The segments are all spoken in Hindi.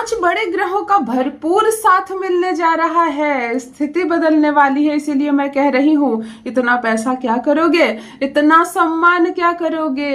5 बड़े ग्रहों का भरपूर साथ मिलने जा रहा है, स्थिति बदलने वाली है। इसीलिए मैं कह रही हूँ, इतना पैसा क्या करोगे, इतना सम्मान क्या करोगे।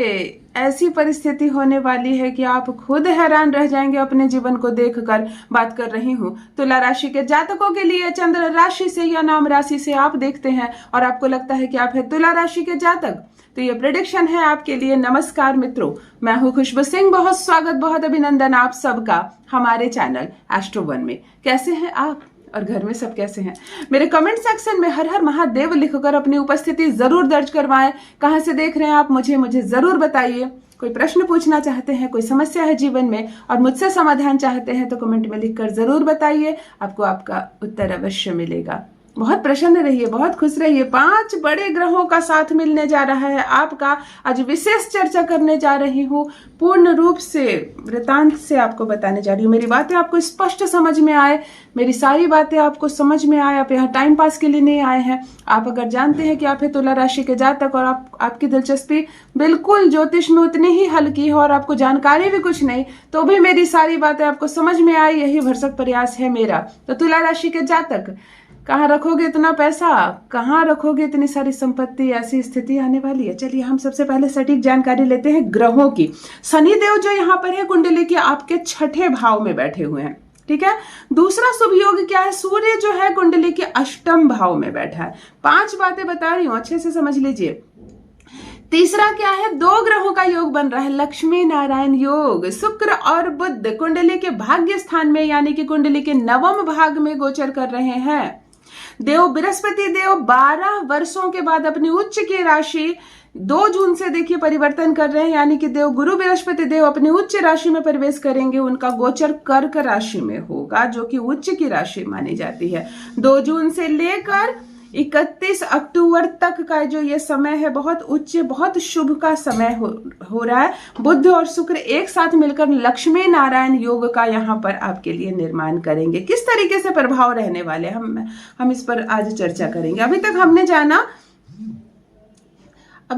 ऐसी परिस्थिति होने वाली है कि आप खुद हैरान रह जाएंगे अपने जीवन को देखकर। बात कर रही हूँ तुला राशि के जातकों के लिए। चंद्र राशि से या नाम राशि से आप देखते हैं और आपको लगता है कि आप है तुला राशि के जातक, तो ये प्रेडिक्शन है आपके लिए। नमस्कार मित्रों, मैं हूं खुशबू सिंह। बहुत स्वागत, बहुत अभिनंदन आप सबका हमारे चैनल एस्ट्रो वन में। कैसे हैं आप और घर में सब कैसे हैं? मेरे कमेंट सेक्शन में हर हर महादेव लिखकर अपनी उपस्थिति जरूर दर्ज करवाएं। कहां से देख रहे हैं आप, मुझे जरूर बताइए। कोई प्रश्न पूछना चाहते हैं, कोई समस्या है जीवन में और मुझसे समाधान चाहते हैं, तो कमेंट में लिखकर जरूर बताइए। आपको आपका उत्तर अवश्य मिलेगा। बहुत प्रसन्न रहिए, बहुत खुश रहिए। 5 बड़े ग्रहों का साथ मिलने जा रहा है आपका। आज विशेष चर्चा करने जा रही हूँ, पूर्ण रूप से वृतांत से आपको बताने जा रही हूँ। मेरी बातें आपको स्पष्ट समझ में आए, मेरी सारी बातें आपको समझ में आए। आप यहाँ टाइम पास के लिए नहीं आए हैं। आप अगर जानते हैं कि आप है तुला राशि के जातक और आपकी दिलचस्पी बिल्कुल ज्योतिष में उतनी ही हल्की है और आपको जानकारी भी कुछ नहीं, तो भी मेरी सारी बातें आपको समझ में आई, यही भरसक प्रयास है मेरा। तो तुला राशि के जातक, कहाँ रखोगे इतना पैसा, कहाँ रखोगे इतनी सारी संपत्ति, ऐसी स्थिति आने वाली है। चलिए हम सबसे पहले सटीक जानकारी लेते हैं ग्रहों की। शनि देव जो यहाँ पर है कुंडली के आपके 6ठे भाव में बैठे हुए हैं, ठीक है। दूसरा शुभ योग क्या है, सूर्य जो है कुंडली के 8म भाव में बैठा है। 5 बातें बता रही हूं, अच्छे से समझ लीजिए। तीसरा क्या है, 2 ग्रहों का योग बन रहा है, लक्ष्मी नारायण योग। शुक्र और बुध कुंडली के भाग्य स्थान में यानी कि कुंडली के 9वें भाग में गोचर कर रहे हैं। देव बृहस्पति देव 12 वर्षों के बाद अपनी उच्च की राशि 2 जून से देखिए परिवर्तन कर रहे हैं, यानी कि देव गुरु बृहस्पति देव अपनी उच्च राशि में प्रवेश करेंगे। उनका गोचर कर्क राशि में होगा, जो कि उच्च की राशि मानी जाती है। 2 जून से लेकर 31 अक्टूबर तक का जो ये समय है, बहुत उच्च, बहुत शुभ का समय हो रहा है। बुध और शुक्र एक साथ मिलकर लक्ष्मी नारायण योग का यहाँ पर आपके लिए निर्माण करेंगे। किस तरीके से प्रभाव रहने वाले हम इस पर आज चर्चा करेंगे। अभी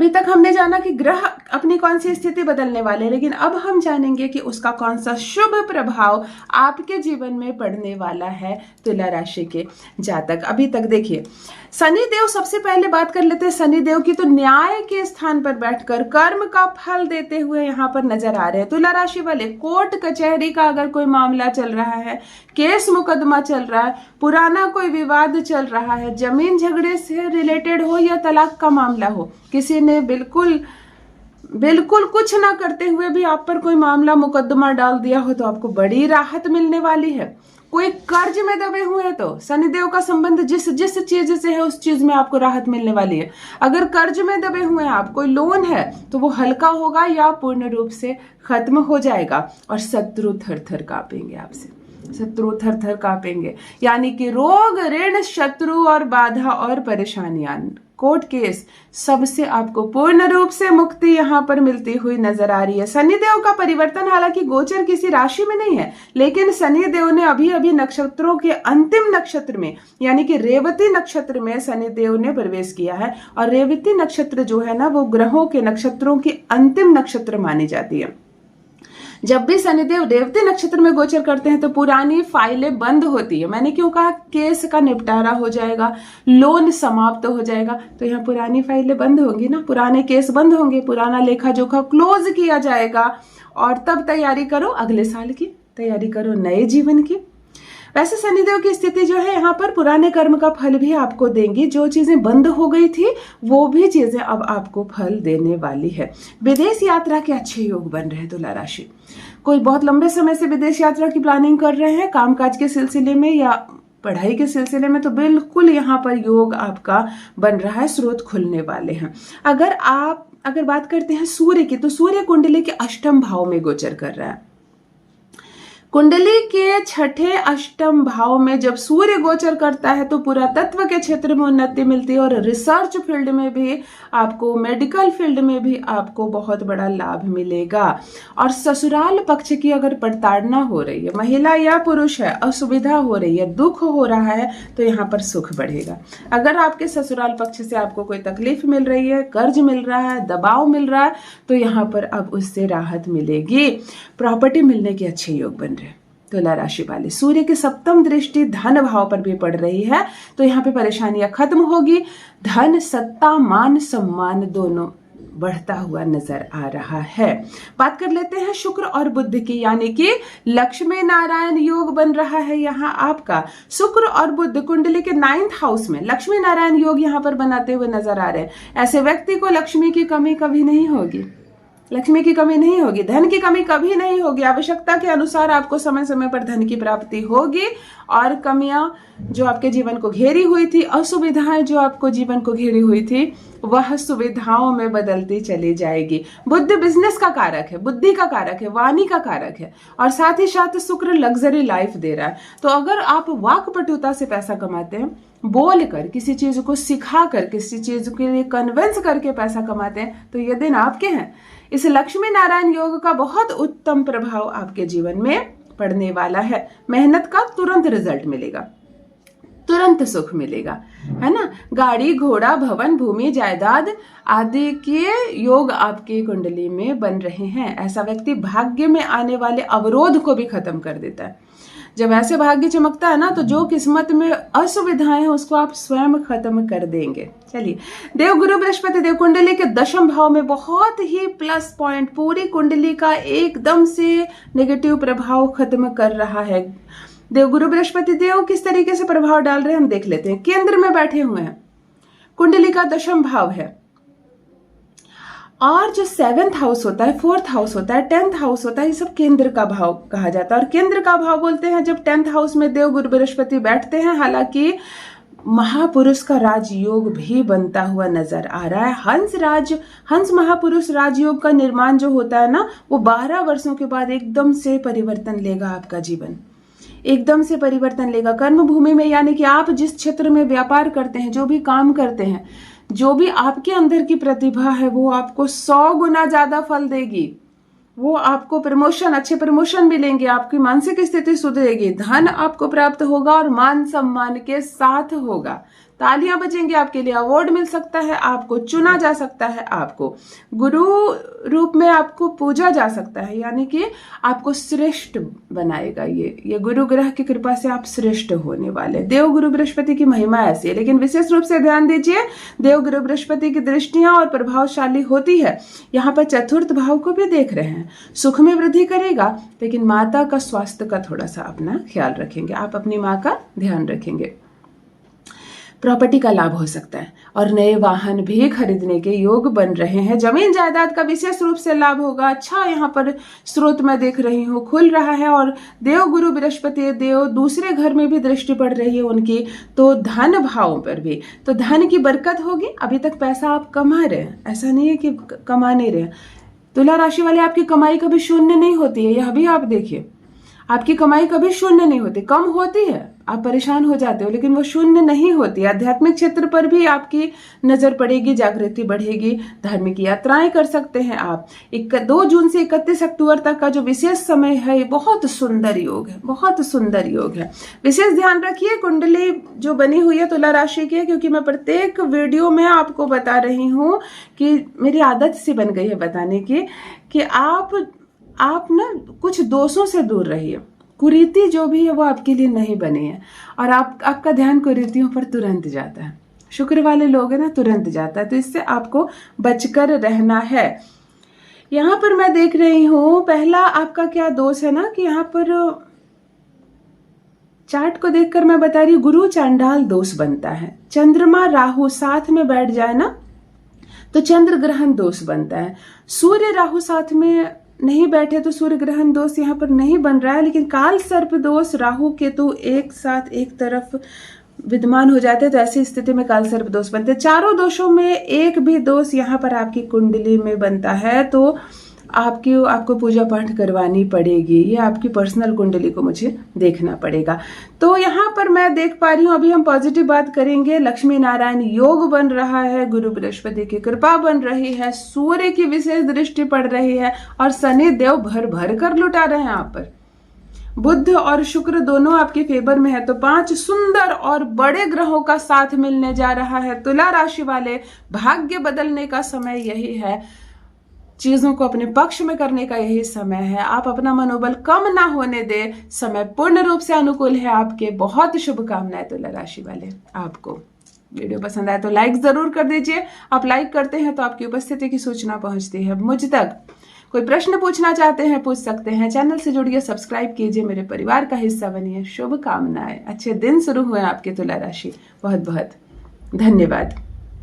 तक हमने जाना कि ग्रह अपनी कौन सी स्थिति बदलने वाले हैं, लेकिन अब हम जानेंगे कि उसका कौन सा शुभ प्रभाव आपके जीवन में पड़ने वाला है तुला राशि के जातक। अभी तक देखिए, शनि देव, सबसे पहले बात कर लेते हैं शनि देव की। तो न्याय के स्थान पर बैठकर कर्म का फल देते हुए यहाँ पर नजर आ रहे हैं तुला राशि वाले। कोर्ट कचहरी का अगर कोई मामला चल रहा है, केस मुकदमा चल रहा है, पुराना कोई विवाद चल रहा है, जमीन झगड़े से रिलेटेड हो या तलाक का मामला हो, किसी ने बिल्कुल कुछ ना करते हुए भी आप पर कोई मामला मुकदमा डाल दिया हो, तो आपको बड़ी राहत मिलने वाली है। कोई कर्ज में दबे हुए हैं तो शनिदेव का संबंध जिस चीज से है उस चीज में आपको राहत मिलने वाली है। अगर कर्ज में दबे हुए हैं आप, कोई लोन है, तो वो हल्का होगा या पूर्ण रूप से खत्म हो जाएगा। और शत्रु थर थर कांपेंगे आपसे, शत्रु थर थर कांपेंगे, यानी कि रोग, ऋण, शत्रु और बाधा और परेशानियां, कोर्ट केस, सबसे आपको पूर्ण रूप से मुक्ति यहाँ पर मिलती हुई नजर आ रही है। शनिदेव का परिवर्तन हालांकि गोचर किसी राशि में नहीं है, लेकिन शनिदेव ने अभी नक्षत्रों के अंतिम नक्षत्र में यानी कि रेवती नक्षत्र में शनिदेव ने प्रवेश किया है। और रेवती नक्षत्र जो है ना, वो ग्रहों के नक्षत्रों की अंतिम नक्षत्र मानी जाती है। जब भी शनिदेव रेवती नक्षत्र में गोचर करते हैं तो पुरानी फाइलें बंद होती है। मैंने क्यों कहा, केस का निपटारा हो जाएगा, लोन समाप्त हो जाएगा, तो यहाँ पुरानी फाइलें बंद होंगी ना, पुराने केस बंद होंगे, पुराना लेखा जोखा क्लोज किया जाएगा। और तब तैयारी करो अगले साल की, तैयारी करो नए जीवन की। वैसे शनिदेव की स्थिति जो है यहाँ पर पुराने कर्म का फल भी आपको देंगी। जो चीजें बंद हो गई थी वो भी चीजें अब आपको फल देने वाली है। विदेश यात्रा के अच्छे योग बन रहे हैं तुला राशि। कोई बहुत लंबे समय से विदेश यात्रा की प्लानिंग कर रहे हैं, कामकाज के सिलसिले में या पढ़ाई के सिलसिले में, तो बिल्कुल यहाँ पर योग आपका बन रहा है, स्रोत खुलने वाले हैं। अगर बात करते हैं सूर्य की, तो सूर्य कुंडली के 8म भाव में गोचर कर रहा है। कुंडली के 6ठे 8म भाव में जब सूर्य गोचर करता है तो पुरातत्व के क्षेत्र में उन्नति मिलती है और रिसर्च फील्ड में भी आपको, मेडिकल फील्ड में भी आपको बहुत बड़ा लाभ मिलेगा। और ससुराल पक्ष की अगर प्रताड़ना हो रही है, महिला या पुरुष है, असुविधा हो रही है, दुख हो रहा है, तो यहाँ पर सुख बढ़ेगा। अगर आपके ससुराल पक्ष से आपको कोई तकलीफ मिल रही है, कर्ज मिल रहा है, दबाव मिल रहा है, तो यहाँ पर अब उससे राहत मिलेगी। प्रॉपर्टी मिलने के अच्छे योग बन रहे हैं। तुला राशि वाले। सूर्य की सप्तम दृष्टि धन भाव पर भी पड़ रही है, तो यहाँ पे परेशानियां खत्म होगी। धन, सत्ता, मान, सम्मान दोनों बढ़ता हुआ नजर आ रहा है। बात कर लेते हैं शुक्र और बुध की, यानी कि लक्ष्मी नारायण योग बन रहा है यहाँ आपका। शुक्र और बुध कुंडली के 9th हाउस में लक्ष्मी नारायण योग यहाँ पर बनाते हुए नजर आ रहे हैं। ऐसे व्यक्ति को लक्ष्मी की कमी कभी नहीं होगी, लक्ष्मी की कमी नहीं होगी, धन की कमी कभी नहीं होगी। आवश्यकता के अनुसार आपको समय समय पर धन की प्राप्ति होगी और कमियां जो आपके जीवन को घेरी हुई थी, असुविधाएं जो आपको जीवन को घेरी हुई थी, वह सुविधाओं में बदलती चली जाएगी। बुध बिजनेस का कारक है, बुद्धि का कारक है, वाणी का कारक है, और साथ ही साथ शुक्र लग्जरी लाइफ दे रहा है। तो अगर आप वाक्पटुता से पैसा कमाते हैं, बोल कर, किसी चीज को सिखा कर, किसी चीज के लिए कन्विंस करके पैसा कमाते हैं, तो ये दिन आपके हैं। इस लक्ष्मी नारायण योग का बहुत उत्तम प्रभाव आपके जीवन में पड़ने वाला है। मेहनत का तुरंत रिजल्ट मिलेगा, तुरंत सुख मिलेगा, है ना। गाड़ी, घोड़ा, भवन, भूमि, जायदाद आदि के योग आपकी कुंडली में बन रहे हैं। ऐसा व्यक्ति भाग्य में आने वाले अवरोध को भी खत्म कर देता है। जब ऐसे भाग्य चमकता है ना, तो जो किस्मत में असुविधाएं हैं उसको आप स्वयं खत्म कर देंगे। चलिए, देव गुरु बृहस्पति देव कुंडली के 10वें भाव में बहुत ही प्लस पॉइंट, पूरी कुंडली का एकदम से नेगेटिव प्रभाव खत्म कर रहा है। देव गुरु बृहस्पति देव किस तरीके से प्रभाव डाल रहे हैं हम देख लेते हैं। केंद्र में बैठे हुए हैं, कुंडली का 10वां भाव है, और जो 7th हाउस होता है, 4th हाउस होता है, 10th हाउस होता है, ये सब केंद्र का भाव कहा जाता है। और केंद्र का भाव बोलते हैं जब 10th हाउस में देव गुरु बृहस्पति बैठते हैं। हालांकि महापुरुष का राजयोग भी बनता हुआ नजर आ रहा है। हंस महापुरुष राजयोग का निर्माण जो होता है ना, वो 12 वर्षों के बाद एकदम से परिवर्तन लेगा आपका जीवन, एकदम से परिवर्तन लेगा। कर्म भूमि में, यानी कि आप जिस क्षेत्र में व्यापार करते हैं, जो भी काम करते हैं, जो भी आपके अंदर की प्रतिभा है, वो आपको 100 गुना ज्यादा फल देगी। वो आपको प्रमोशन, अच्छे प्रमोशन मिलेंगे, आपकी मानसिक स्थिति सुधरेगी, धन आपको प्राप्त होगा और मान सम्मान के साथ होगा। तालियां बजेंगी आपके लिए, अवार्ड मिल सकता है, आपको चुना जा सकता है, आपको गुरु रूप में आपको पूजा जा सकता है, यानी कि आपको श्रेष्ठ बनाएगा। ये गुरु ग्रह की कृपा से आप श्रेष्ठ होने वाले। देव गुरु बृहस्पति की महिमा ऐसी है, लेकिन विशेष रूप से ध्यान दीजिए, देव गुरु बृहस्पति की दृष्टियां और प्रभावशाली होती है। यहाँ पर 4th भाव को भी देख रहे हैं, सुख में वृद्धि करेगा, लेकिन माता का स्वास्थ्य का थोड़ा सा अपना ख्याल रखेंगे, आप अपनी माँ का ध्यान रखेंगे। प्रॉपर्टी का लाभ हो सकता है और नए वाहन भी खरीदने के योग बन रहे हैं। जमीन जायदाद का विशेष रूप से लाभ होगा। अच्छा, यहाँ पर स्रोत मैं देख रही हूँ खुल रहा है, और देव गुरु बृहस्पति देव दूसरे घर में भी दृष्टि पड़ रही है उनकी, तो धन भावों पर भी, तो धन की बरकत होगी। अभी तक पैसा आप कमा रहे हैं, ऐसा नहीं है कि कमा नहीं रहे। तुला राशि वाले, आपकी कमाई कभी शून्य नहीं होती है, यह भी आप देखिए, आपकी कमाई कभी शून्य नहीं होती, कम होती है, आप परेशान हो जाते हो, लेकिन वो शून्य नहीं होती। आध्यात्मिक क्षेत्र पर भी आपकी नजर पड़ेगी, जागृति बढ़ेगी, धार्मिक यात्राएं कर सकते हैं आप। 2 जून से 31 अक्टूबर तक का जो विशेष समय है, ये बहुत सुंदर योग है, बहुत सुंदर योग है। विशेष ध्यान रखिए, कुंडली जो बनी हुई है तुला राशि की, क्योंकि मैं प्रत्येक वीडियो में आपको बता रही हूँ कि मेरी आदत सी बन गई है बताने की, कि आप ना कुछ दोषों से दूर रहिए। कुरीति जो भी है वो आपके लिए नहीं बनी है, और आपका ध्यान कुरीतियों पर तुरंत जाता है। शुक्र वाले लोग है ना, तुरंत जाता है, तो इससे आपको बचकर रहना है। यहाँ पर मैं देख रही हूँ, पहला आपका क्या दोष है ना, कि यहाँ पर चार्ट को देखकर मैं बता रही हूँ, गुरु चांडाल दोष बनता है। चंद्रमा राहु साथ में बैठ जाए ना, तो चंद्र ग्रहण दोष बनता है। सूर्य राहु साथ में नहीं बैठे तो सूर्य ग्रहण दोष यहाँ पर नहीं बन रहा है, लेकिन काल सर्प दोष, राहु केतु एक साथ एक तरफ विद्यमान हो जाते हैं, तो ऐसी स्थिति में काल सर्प दोष बनते हैं। 4 दोषों में एक भी दोष यहाँ पर आपकी कुंडली में बनता है, तो आपको पूजा पाठ करवानी पड़ेगी। ये आपकी पर्सनल कुंडली को मुझे देखना पड़ेगा। तो यहाँ पर मैं देख पा रही हूँ, अभी हम पॉजिटिव बात करेंगे। लक्ष्मी नारायण योग बन रहा है, गुरु बृहस्पति की कृपा बन रही है, सूर्य की विशेष दृष्टि पड़ रही है, और शनि देव भर भर कर लुटा रहे हैं आप पर। बुध और शुक्र दोनों आपके फेवर में है, तो 5 सुंदर और बड़े ग्रहों का साथ मिलने जा रहा है। तुला राशि वाले, भाग्य बदलने का समय यही है। चीज़ों को अपने पक्ष में करने का यही समय है। आप अपना मनोबल कम ना होने दे, समय पूर्ण रूप से अनुकूल है आपके। बहुत शुभकामनाएं तुला राशि वाले आपको। वीडियो पसंद आए तो लाइक जरूर कर दीजिए। आप लाइक करते हैं तो आपकी उपस्थिति की सूचना पहुंचती है मुझ तक। कोई प्रश्न पूछना चाहते हैं पूछ सकते हैं। चैनल से जुड़िए, सब्सक्राइब कीजिए, मेरे परिवार का हिस्सा बनिए। शुभकामनाएं। अच्छे दिन शुरू हुए आपके तुला राशि। बहुत बहुत धन्यवाद।